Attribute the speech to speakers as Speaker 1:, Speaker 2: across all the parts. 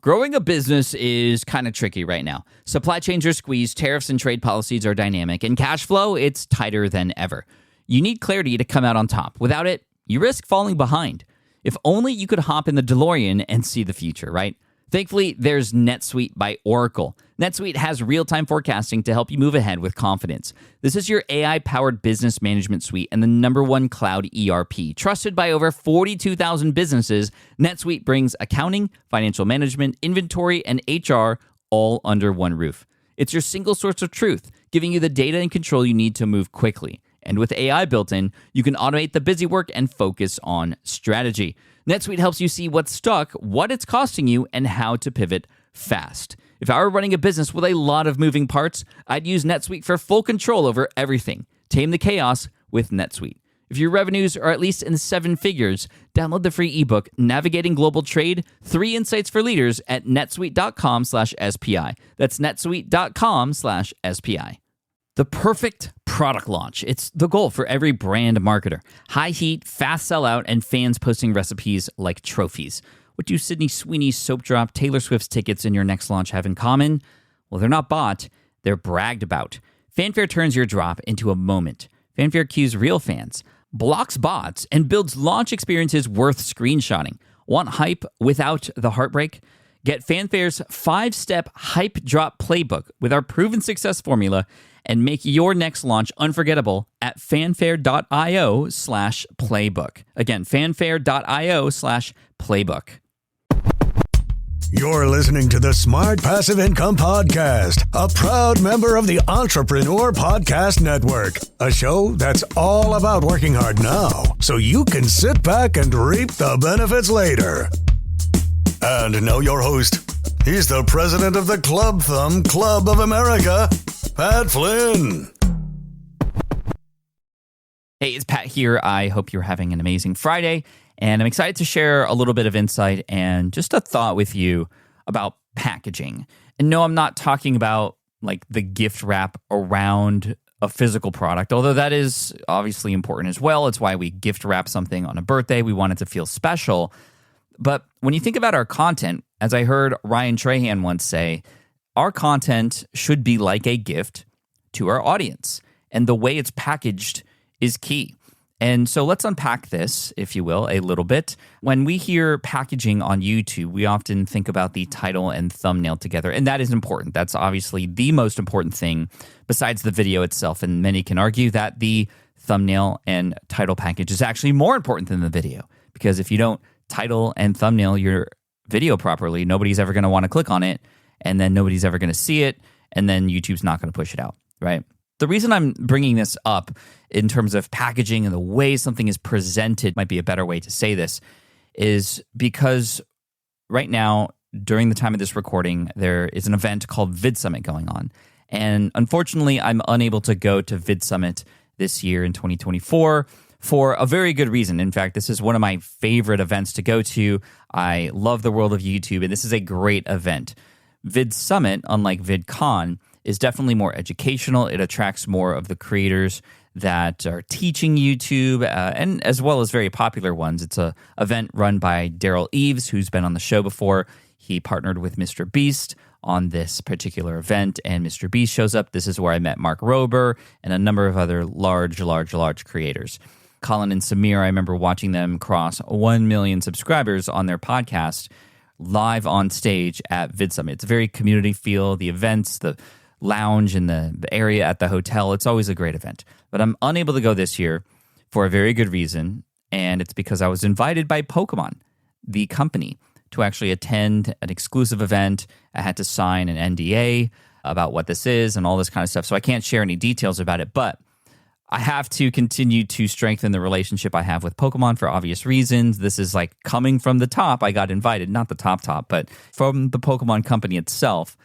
Speaker 1: Growing a business is kind of tricky right now. Supply chains are squeezed, tariffs and trade policies are dynamic, and cash flow, it's tighter than ever. You need clarity to come out on top. Without it, you risk falling behind. If only you could hop in the DeLorean and see the future, right? Thankfully, there's NetSuite by Oracle. NetSuite has real-time forecasting to help you move ahead with confidence. This is your AI-powered business management suite and the #1 cloud ERP. Trusted by over 42,000 businesses, NetSuite brings accounting, financial management, inventory, and HR all under one roof. It's your single source of truth, giving you the data and control you need to move quickly. And with AI built in, you can automate the busy work and focus on strategy. NetSuite helps you see what's stuck, what it's costing you, and how to pivot fast. If I were running a business with a lot of moving parts, I'd use NetSuite for full control over everything. Tame the chaos with NetSuite. If your revenues are at least in 7 figures, download the free ebook, Navigating Global Trade, 3 Insights for Leaders at netsuite.com/SPI. That's netsuite.com/SPI. The perfect product launch. It's the goal for every brand marketer. High heat, fast sellout, and fans posting recipes like trophies. What do Sydney Sweeney's soap drop, Taylor Swift's tickets, and your next launch have in common? Well, they're not bought, they're bragged about. Fanfare turns your drop into a moment. Fanfare cues real fans, blocks bots, and builds launch experiences worth screenshotting. Want hype without the heartbreak? Get Fanfare's 5-step hype drop playbook with our proven success formula and make your next launch unforgettable at fanfare.io/playbook. Again, fanfare.io/playbook.
Speaker 2: You're listening to the Smart Passive Income Podcast, a proud member of the Entrepreneur Podcast Network, a show that's all about working hard now so you can sit back and reap the benefits later. And now your host. He's the president of the Club Thumb Club of America, Pat Flynn.
Speaker 1: Hey, it's Pat here. I hope you're having an amazing Friday, and I'm excited to share a little bit of insight and just a thought with you about packaging. And no, I'm not talking about like the gift wrap around a physical product, although that is obviously important as well. It's why we gift wrap something on a birthday. We want it to feel special. But when you think about our content, as I heard Ryan Trahan once say, our content should be like a gift to our audience. And the way it's packaged is key. And so let's unpack this, if you will, a little bit. When we hear packaging on YouTube, we often think about the title and thumbnail together. And that is important. That's obviously the most important thing besides the video itself. And many can argue that the thumbnail and title package is actually more important than the video. Because if you don't title and thumbnail your video properly, nobody's ever going to want to click on it, and then nobody's ever going to see it, and then YouTube's not going to push it out, right? The reason I'm bringing this up in terms of packaging and the way something is presented, might be a better way to say this, is because right now, during the time of this recording, there is an event called VidSummit going on. And unfortunately, I'm unable to go to VidSummit this year in 2024 for a very good reason. In fact, this is one of my favorite events to go to. I love the world of YouTube, and this is a great event. VidSummit, unlike VidCon, is definitely more educational. It attracts more of the creators that are teaching YouTube, and as well as very popular ones. It's an event run by Daryl Eves, who's been on the show before. He partnered with Mr. Beast on this particular event, and Mr. Beast shows up. This is where I met Mark Rober and a number of other large creators. Colin and Samir, I remember watching them cross 1 million subscribers on their podcast live on stage at VidSummit. It's a very community feel, the events, the lounge and the area at the hotel. It's always a great event. But I'm unable to go this year for a very good reason, and it's because I was invited by Pokemon, the company, to actually attend an exclusive event. I had to sign an NDA about what this is and all this kind of stuff, so I can't share any details about it, but I have to continue to strengthen the relationship I have with Pokemon for obvious reasons. This is like coming from the top. I got invited, not the top, but from the Pokemon company itself.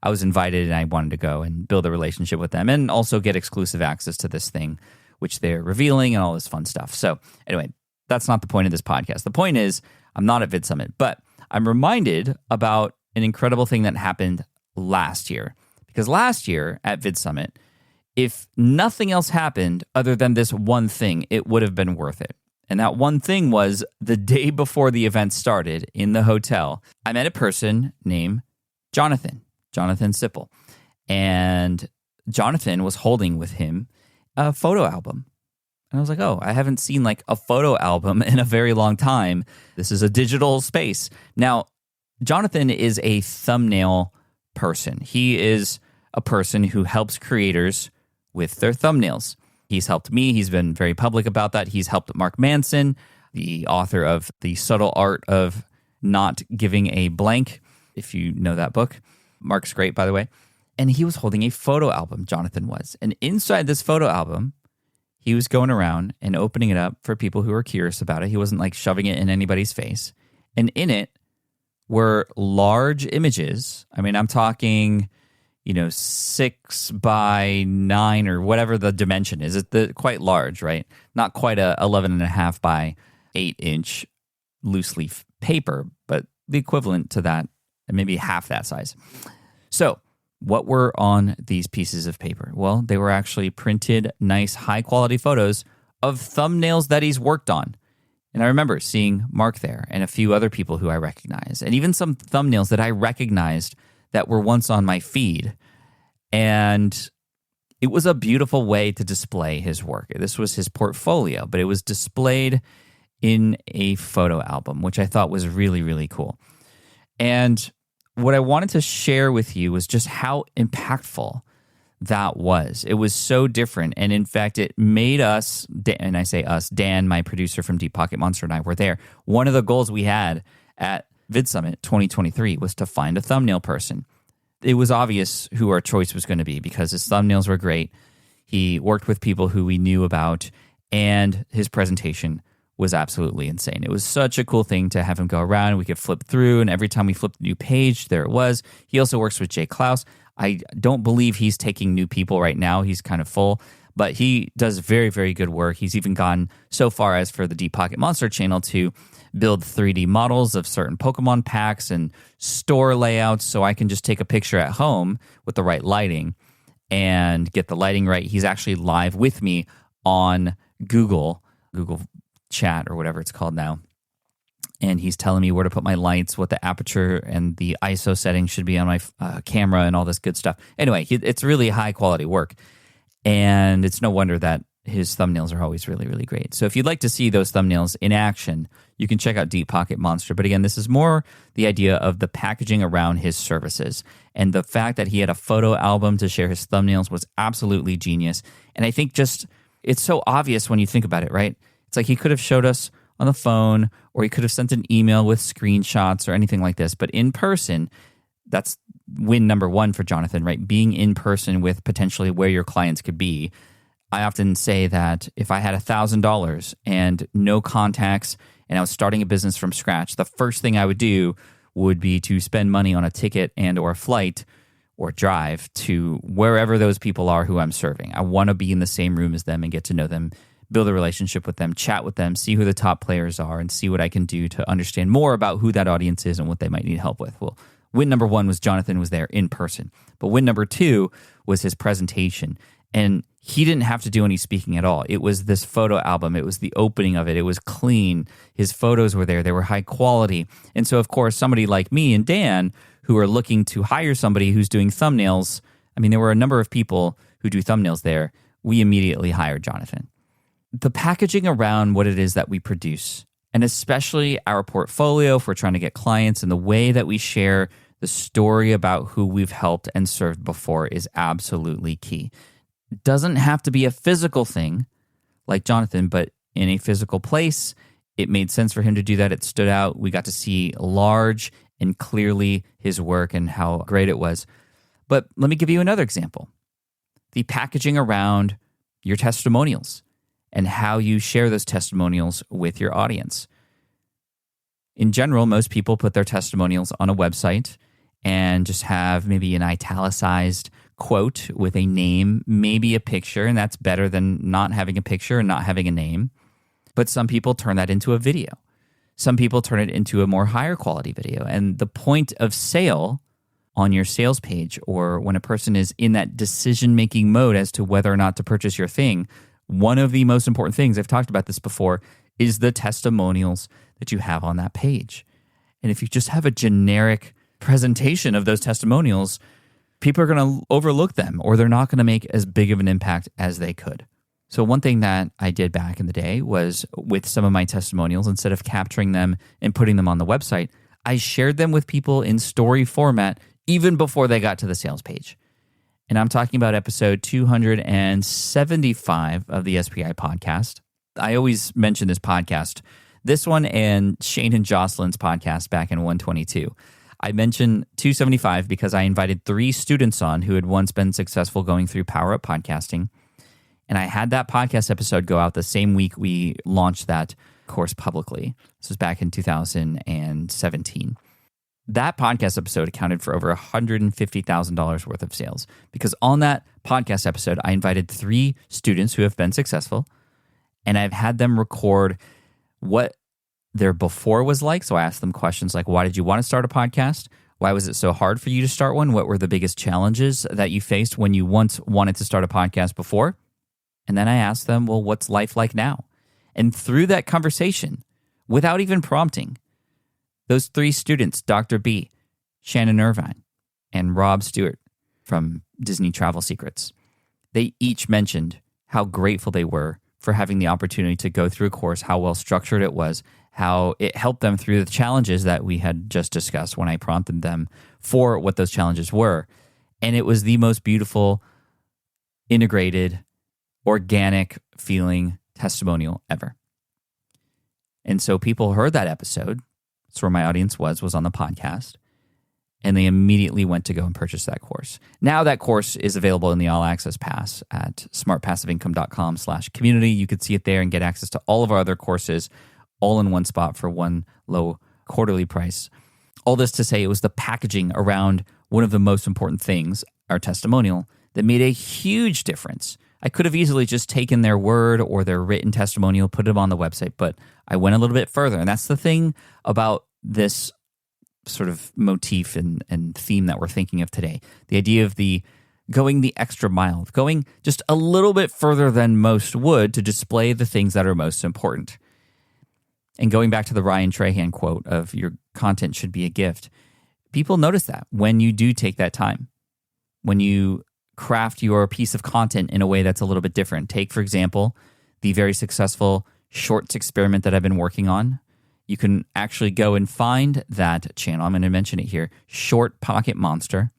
Speaker 1: I was invited and I wanted to go and build a relationship with them and also get exclusive access to this thing, which they're revealing and all this fun stuff. So anyway, that's not the point of this podcast. The point is I'm not at VidSummit, but I'm reminded about an incredible thing that happened last year. Because last year at VidSummit, if nothing else happened other than this one thing, it would have been worth it. And that one thing was the day before the event started in the hotel, I met a person named Jonathan Sipple. And Jonathan was holding with him a photo album. And I was like, oh, I haven't seen like a photo album in a very long time. This is a digital space. Now, Jonathan is a thumbnail person. He is a person who helps creators with their thumbnails. He's helped me. He's been very public about that. He's helped Mark Manson, the author of The Subtle Art of Not Giving a Blank, if you know that book. Mark's great, by the way. And he was holding a photo album, Jonathan was. And inside this photo album, he was going around and opening it up for people who were curious about it. He wasn't like shoving it in anybody's face. And in it were large images. I mean, I'm talking, 6 by 9 or whatever the dimension is. It's quite large, right? Not quite a 11.5 by 8 inch loose leaf paper, but the equivalent to that, and maybe half that size. So what were on these pieces of paper? Well, they were actually printed, nice, high-quality photos of thumbnails that he's worked on. And I remember seeing Mark there and a few other people who I recognized, and even some thumbnails that I recognized that were once on my feed. And it was a beautiful way to display his work. This was his portfolio, but it was displayed in a photo album, which I thought was really, really cool. And what I wanted to share with you was just how impactful that was. It was so different. And in fact, it made us, and I say us, Dan, my producer from Deep Pocket Monster, and I were there. One of the goals we had at VidSummit 2023 was to find a thumbnail person. It was obvious who our choice was going to be because his thumbnails were great. He worked with people who we knew about, and his presentation was absolutely insane. It was such a cool thing to have him go around. We could flip through, and every time we flipped a new page, there it was. He also works with Jay Klaus. I don't believe he's taking new people right now. He's kind of full, but he does very, very good work. He's even gone so far as for the Deep Pocket Monster channel to build 3D models of certain Pokemon packs and store layouts so I can just take a picture at home with the right lighting and get the lighting right. He's actually live with me on Google Chat or whatever it's called now. And he's telling me where to put my lights, what the aperture and the ISO setting should be on my camera and all this good stuff. Anyway, it's really high quality work. And it's no wonder that his thumbnails are always really, really great. So if you'd like to see those thumbnails in action, you can check out Deep Pocket Monster. But again, this is more the idea of the packaging around his services. And the fact that he had a photo album to share his thumbnails was absolutely genius. And I think just, it's so obvious when you think about it, right? It's like he could have showed us on the phone, or he could have sent an email with screenshots or anything like this. But in person, that's win number one for Jonathan, right? Being in person with potentially where your clients could be. I often say that if I had $1,000 and no contacts and I was starting a business from scratch, the first thing I would do would be to spend money on a ticket and or a flight or drive to wherever those people are who I'm serving. I want to be in the same room as them and get to know them, build a relationship with them, chat with them, see who the top players are, and see what I can do to understand more about who that audience is and what they might need help with. Well, win number one was Jonathan was there in person. But win number two was his presentation. And he didn't have to do any speaking at all. It was this photo album. It was the opening of it. It was clean. His photos were there. They were high quality. And so, of course, somebody like me and Dan who are looking to hire somebody who's doing thumbnails, I mean, there were a number of people who do thumbnails there. We immediately hired Jonathan. The packaging around what it is that we produce, and especially our portfolio if we're trying to get clients, and the way that we share the story about who we've helped and served before is absolutely key. It doesn't have to be a physical thing like Jonathan, but in a physical place, it made sense for him to do that. It stood out. We got to see large and clearly his work and how great it was. But let me give you another example. The packaging around your testimonials and how you share those testimonials with your audience. In general, most people put their testimonials on a website and just have maybe an italicized quote with a name, maybe a picture, and that's better than not having a picture and not having a name. But some people turn that into a video. Some people turn it into a more higher quality video. And the point of sale on your sales page, or when a person is in that decision-making mode as to whether or not to purchase your thing, one of the most important things, I've talked about this before, is the testimonials that you have on that page. And if you just have a generic presentation of those testimonials, people are going to overlook them, or they're not going to make as big of an impact as they could. So one thing that I did back in the day was, with some of my testimonials, instead of capturing them and putting them on the website, I shared them with people in story format even before they got to the sales page. And I'm talking about episode 275 of the SPI podcast. I always mention this podcast, this one and Shane and Jocelyn's podcast back in 122. I mentioned 275 because I invited 3 students on who had once been successful going through Power Up Podcasting. And I had that podcast episode go out the same week we launched that course publicly. This was back in 2017. That podcast episode accounted for over $150,000 worth of sales, because on that podcast episode, I invited 3 students who have been successful, and I've had them record what their before was like. So I asked them questions like, why did you want to start a podcast? Why was it so hard for you to start one? What were the biggest challenges that you faced when you once wanted to start a podcast before? And then I asked them, well, what's life like now? And through that conversation, without even prompting, those 3 students, Dr. B, Shannon Irvine, and Rob Stewart from Disney Travel Secrets, they each mentioned how grateful they were for having the opportunity to go through a course, how well structured it was, how it helped them through the challenges that we had just discussed when I prompted them for what those challenges were. And it was the most beautiful, integrated, organic feeling testimonial ever. And so people heard that episode. That's where my audience was on the podcast. And they immediately went to go and purchase that course. Now that course is available in the All Access Pass at smartpassiveincome.com/community. You could see it there and get access to all of our other courses all in one spot for one low quarterly price. All this to say, it was the packaging around one of the most important things, our testimonial, that made a huge difference. I could have easily just taken their word or their written testimonial, put them on the website, but I went a little bit further. And that's the thing about this sort of motif and theme that we're thinking of today. The idea of the going the extra mile, going just a little bit further than most would to display the things that are most important. And going back to the Ryan Trahan quote of your content should be a gift, people notice that when you do take that time, when you craft your piece of content in a way that's a little bit different. Take, for example, the very successful shorts experiment that I've been working on. You can actually go and find that channel. I'm going to mention it here, Short Pocket Monster.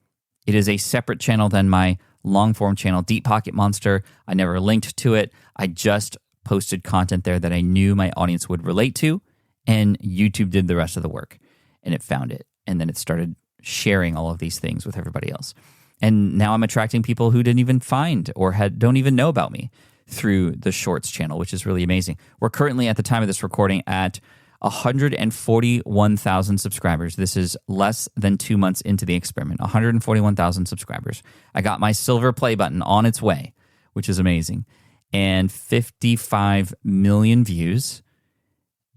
Speaker 1: It is a separate channel than my long form channel, Deep Pocket Monster. I never linked to it. I just posted content there that I knew my audience would relate to, and YouTube did the rest of the work, and it found it. And then it started sharing all of these things with everybody else. And now I'm attracting people who didn't even find or don't even know about me through the Shorts channel, which is really amazing. We're currently, at the time of this recording, at 141,000 subscribers. This is less than 2 months into the experiment. 141,000 subscribers. I got my silver play button on its way, which is amazing. And 55 million views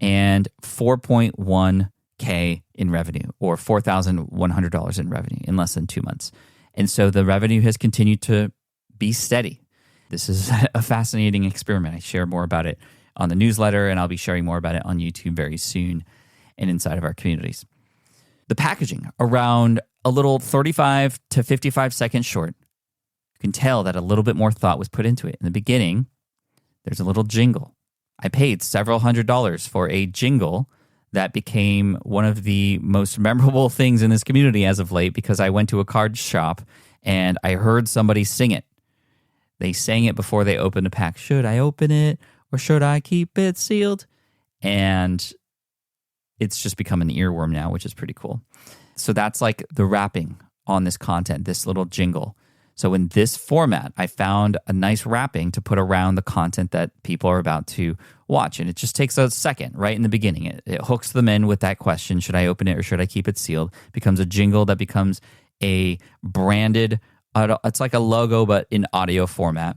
Speaker 1: and 4.1K in revenue, or $4,100 in revenue in less than 2 months. And so the revenue has continued to be steady. This is a fascinating experiment. I share more about it on the newsletter, and I'll be sharing more about it on YouTube very soon and inside of our communities. The packaging around a little 35 to 55 second short, you can tell that a little bit more thought was put into it. In the beginning, there's a little jingle. I paid several $100s for a jingle that became one of the most memorable things in this community as of late, because I went to a card shop and I heard somebody sing it. They sang it before they opened a pack. Should I open it or should I keep it sealed? And it's just become an earworm now, which is pretty cool. So that's like the wrapping on this content, this little jingle. So in this format, I found a nice wrapping to put around the content that people are about to watch. And it just takes a second right in the beginning. It hooks them in with that question, should I open it or should I keep it sealed? Becomes a jingle that becomes a branded, it's like a logo, but in audio format.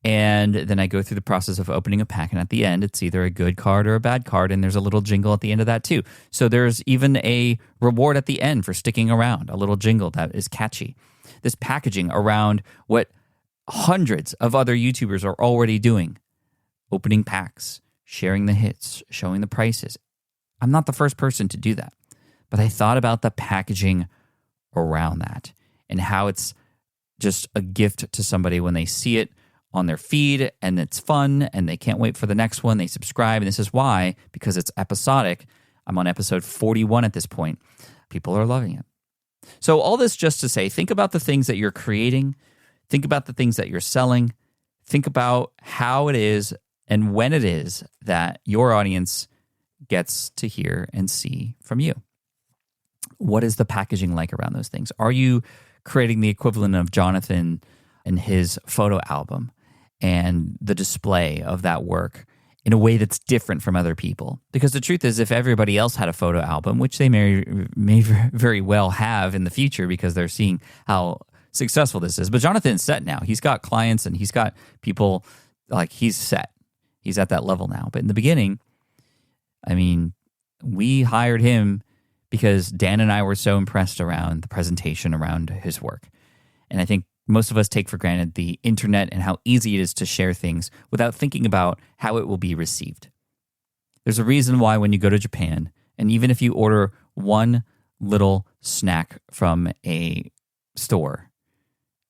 Speaker 1: And then I go through the process of opening a pack. And at the end, it's either a good card or a bad card. And there's a little jingle at the end of that too. So there's even a reward at the end for sticking around, a little jingle that is catchy. This packaging around what hundreds of other YouTubers are already doing, opening packs, sharing the hits, showing the prices. I'm not the first person to do that, but I thought about the packaging around that and how it's just a gift to somebody when they see it on their feed and it's fun and they can't wait for the next one. They subscribe, and this is why, because it's episodic. I'm on episode 41 at this point. People are loving it. So all this just to say, think about the things that you're creating. Think about the things that you're selling. Think about how it is and when it is that your audience gets to hear and see from you. What is the packaging like around those things? Are you creating the equivalent of Jonathan and his photo album and the display of that work in a way that's different from other people? Because the truth is, if everybody else had a photo album, which they may very well have in the future because they're seeing how successful this is. But Jonathan's set now. He's got clients and he's got people, like, he's set. He's at that level now. But in the beginning, I mean, we hired him because Dan and I were so impressed around the presentation around his work. And I think most of us take for granted the internet and how easy it is to share things without thinking about how it will be received. There's a reason why when you go to Japan, and even if you order one little snack from a store,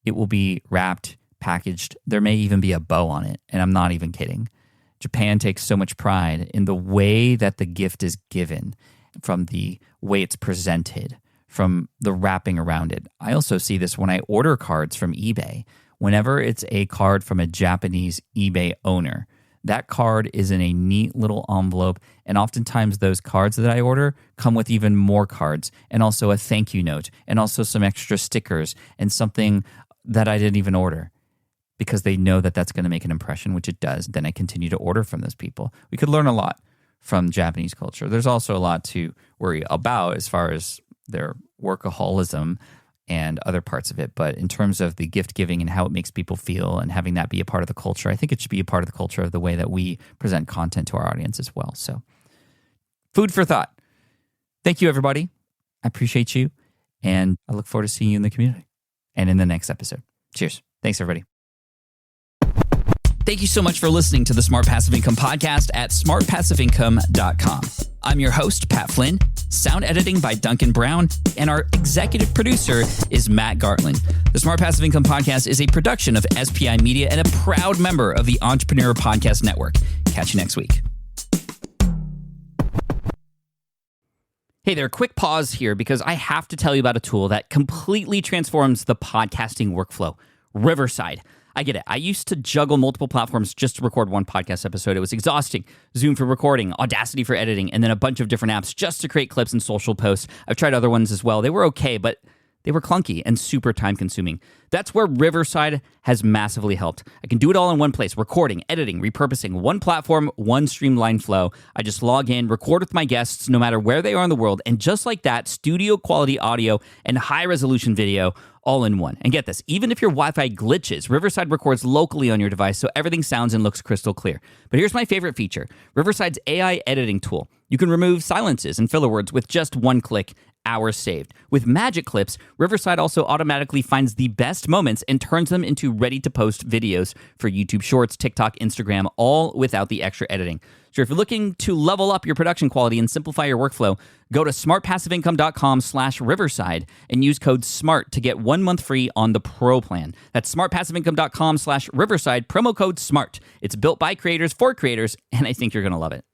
Speaker 1: it will be wrapped, packaged. There may even be a bow on it, and I'm not even kidding. Japan takes so much pride in the way that the gift is given, from the way it's presented, from the wrapping around it. I also see this when I order cards from eBay. Whenever it's a card from a Japanese eBay owner, that card is in a neat little envelope, and oftentimes those cards that I order come with even more cards, and also a thank you note, and also some extra stickers, and something that I didn't even order, because they know that that's going to make an impression, which it does. Then I continue to order from those people. We could learn a lot from Japanese culture. There's also a lot to worry about as far as their workaholism and other parts of it. But in terms of the gift giving and how it makes people feel and having that be a part of the culture, I think it should be a part of the culture of the way that we present content to our audience as well. So food for thought. Thank you, everybody. I appreciate you. And I look forward to seeing you in the community and in the next episode. Cheers. Thanks, everybody. Thank you so much for listening to the Smart Passive Income podcast at smartpassiveincome.com. I'm your host, Pat Flynn, sound editing by Duncan Brown, and our executive producer is Matt Gartland. The Smart Passive Income podcast is a production of SPI Media and a proud member of the Entrepreneur Podcast Network. Catch you next week. Hey there, quick pause here because I have to tell you about a tool that completely transforms the podcasting workflow, Riverside. I get it. I used to juggle multiple platforms just to record one podcast episode. It was exhausting. Zoom for recording, Audacity for editing, and then a bunch of different apps just to create clips and social posts. I've tried other ones as well. They were okay, but they were clunky and super time-consuming. That's where Riverside has massively helped. I can do it all in one place: recording, editing, repurposing, one platform, one streamlined flow. I just log in, record with my guests no matter where they are in the world, and just like that, studio-quality audio and high-resolution video all in one. And get this, even if your Wi-Fi glitches, Riverside records locally on your device so everything sounds and looks crystal clear. But here's my favorite feature, Riverside's AI editing tool. You can remove silences and filler words with just one click, hours saved. With Magic Clips, Riverside also automatically finds the best moments and turns them into ready-to-post videos for YouTube Shorts, TikTok, Instagram, all without the extra editing. So if you're looking to level up your production quality and simplify your workflow, go to smartpassiveincome.com/Riverside and use code SMART to get 1 month free on the Pro plan. That's smartpassiveincome.com/Riverside, promo code SMART. It's built by creators for creators, and I think you're going to love it.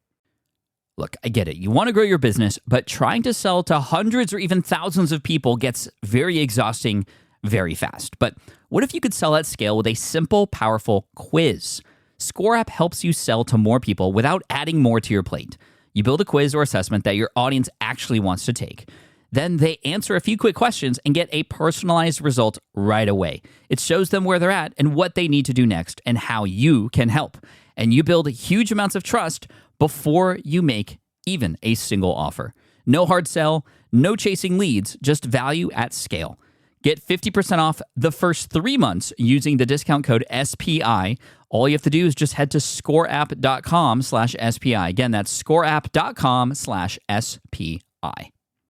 Speaker 1: Look, I get it. You want to grow your business, but trying to sell to hundreds or even thousands of people gets very exhausting very fast. But what if you could sell at scale with a simple, powerful quiz? ScoreApp helps you sell to more people without adding more to your plate. You build a quiz or assessment that your audience actually wants to take. Then they answer a few quick questions and get a personalized result right away. It shows them where they're at and what they need to do next and how you can help. And you build huge amounts of trust before you make even a single offer. No hard sell, no chasing leads, just value at scale. Get 50% off the first 3 months using the discount code SPI. All you have to do is just head to scoreapp.com/SPI. Again, that's scoreapp.com/SPI.